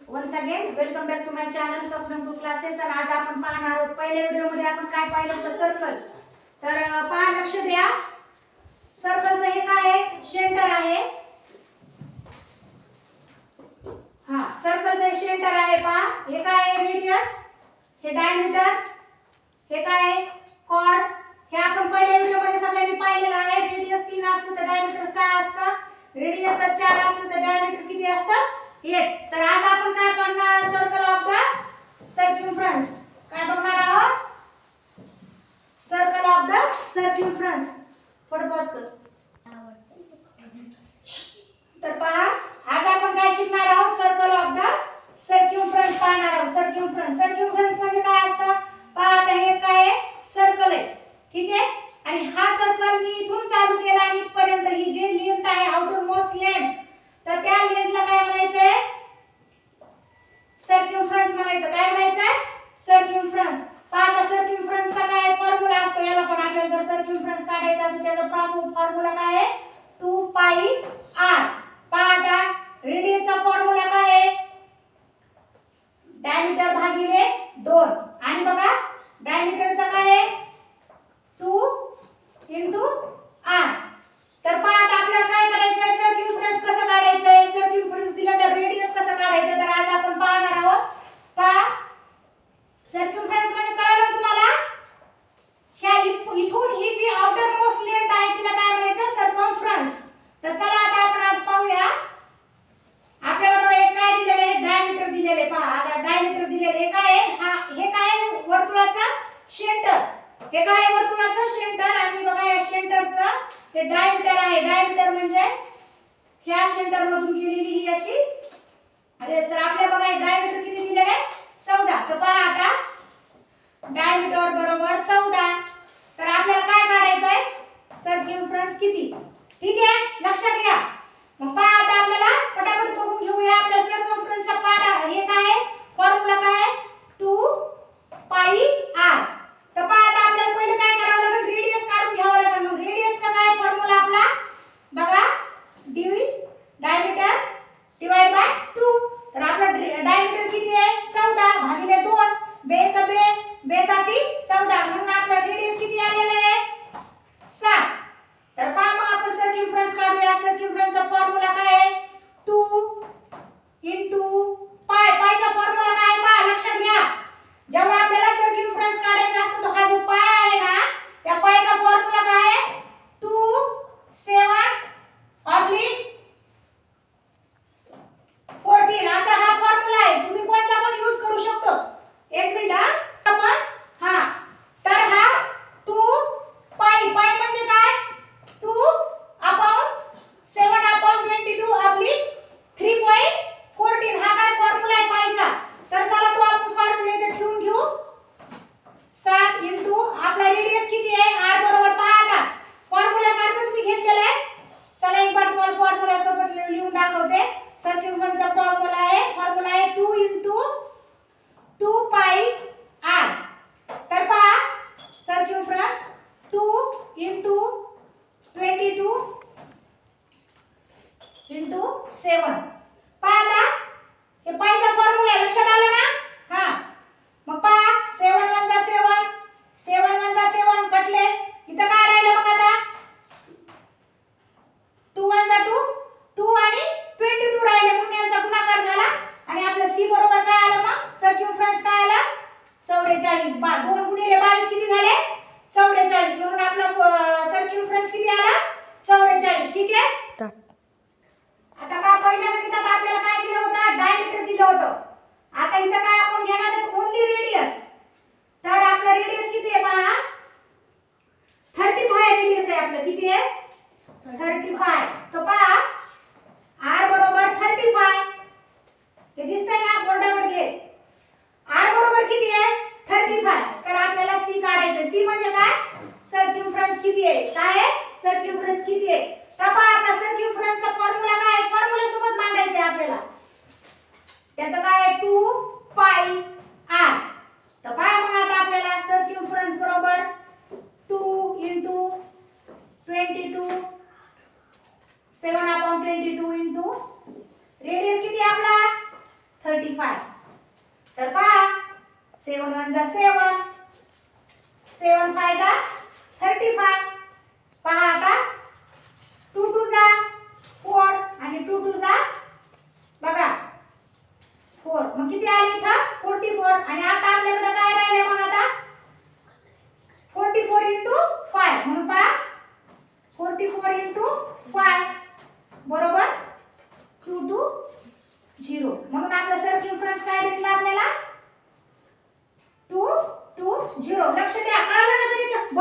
Once again welcome back to my channel Swapnapur classes. आणि आज आपण पाहणार आहोत पहिल्या व्हिडिओ मध्ये आपण काय पाहिलं होतं, सर्कल. तर पहा, लक्ष द्या. सर्कलचं हे काय आहे, सेंटर आहे. हा, सर्कलचं सेंटर आहे. पहा, हे काय आहे, रेडियस. हे डायमीटर. हे काय आहे, कॉर्ड. हे आपण पहिल्या व्हिडिओ मध्ये सगळ्यांनी पाहिलेलं आहे. रेडियस 3 असतं तर डायमीटर 6 असतं. रेडियस जर 4 असलं तर डायमीटर किती असतं, 8. तर आज आपण काय बघणार, सर्कल ऑफ द सर्कम्फरन्स. काय बघणार आहोत, सर्कल ऑफ द सर्कम्फरन्स. थोडं पॉज कर. तर पहा, आज आपण काय शिकणार आहोत, सर्कल ऑफ द सर्कम्फरन्स पाहणार आहोत. सर्कम्फरन्स म्हणजे काय असतं, पहा आता हे काय आहे, सर्कल आहे. ठीक आहे. आणि हा सर्कल मी इथून चालू केला आणि इथपर्यंत ही जे लेंथ आहे, आउटर मोस्ट लेंथ, तर त्या लेंथला काय म्हणायचंय, सर्कम्फरन्स म्हणायचं. काय म्हणायचंय, सर्कम्फरन्स. पहा आता सर्कम्फरन्सचा काय फॉर्म्युला असतो, याला पण आपल्याला जर सर्कम्फरन्स काढायचा असेल त्याचा फॉर्म्युला काय आहे, 2 पाई r. पहा आता रेडियसचा फॉर्म्युला काय आहे, डायमीटर भागिले 2. आणि बघा डायमीटरचा काय आहे, 2 into r. तर पहा आता आपल्याला काय करायचं आहे, सर्कम्फरन्स कसं काढायचं आहे, सर्कम्फरन्स दिला तर रेडियस कसं काढायचं, तर आज आपण पाहणार आहोत. पहा, सर्कम्फरन्स म्हणजे कळलं तुम्हाला, ह्या इथून ही जी आउटर मोस्ट लेंथ आहे तिला काय म्हणायचं, सर्कम्फरन्स. तर चला आता आपण आज पाहूया. आपल्याला बघा एक काय दिलेलं आहे, डायमीटर दिलेले. पहा आता डायमीटर दिलेले, हे काय आहे, हे काय आहे, वर्तुळाचा सेंटर. हे काय आहे, वर्तुळाचं सेंटर. आणि बघा या सेंटरचं हे डायमीटर आहे. डायमीटर म्हणजे ह्या सेंटर मधून गेलेली ही अशी रेस. तर आपल्या बघा डायमीटर किती दिलेले आहे, 14. तर पहा आता डायमीटर बरोबर 14. तर आपल्याला काय काढायचं आहे, सर्कम्फरन्स किती. ठीक आहे, लक्षात घ्या. मग पहा आता आपल्याला पटापट बघून घेऊया. आपल्या सर्कम्फरन्सचा पाडा हे काय आहे, फॉर्म्युला काय आहे, 2 पाई r. तर पहा आता आपल्याला पहिले काय करावं लागेल, रेडियस काढून घ्यावं लागेल. मग रेडियसचा काय फॉर्म्युला आपला, बघा डायमीटर डिवाइड बाय 2. तर आपला डायमीटर किती आहे, 14 भागिले 2. बे कबे बेसाठी 14. म्हणून आपला रेडियस किती आलेला आहे, 7. तर पहा मग आपण सर्कम्फरन्स काढूया. सर्कम्फरन्सचा फॉर्म्युला काय आहे, 2 7 1 जा 7, 7 5 जा 35. पहा आता 2 2 जा 4 आणि 2 2 जा बघा 4. मग किती आले इथं 44. आणि आता आपल्याकडे काय राहिले मग आता 44 into 5. म्हणून पहा 44 into 5 बरोबर 2 2 0. म्हणून आपलं सर्कम्फरन्स काय भेटलं आपल्याला 2 2 0. लक्ष द्या, कळलं ना गणित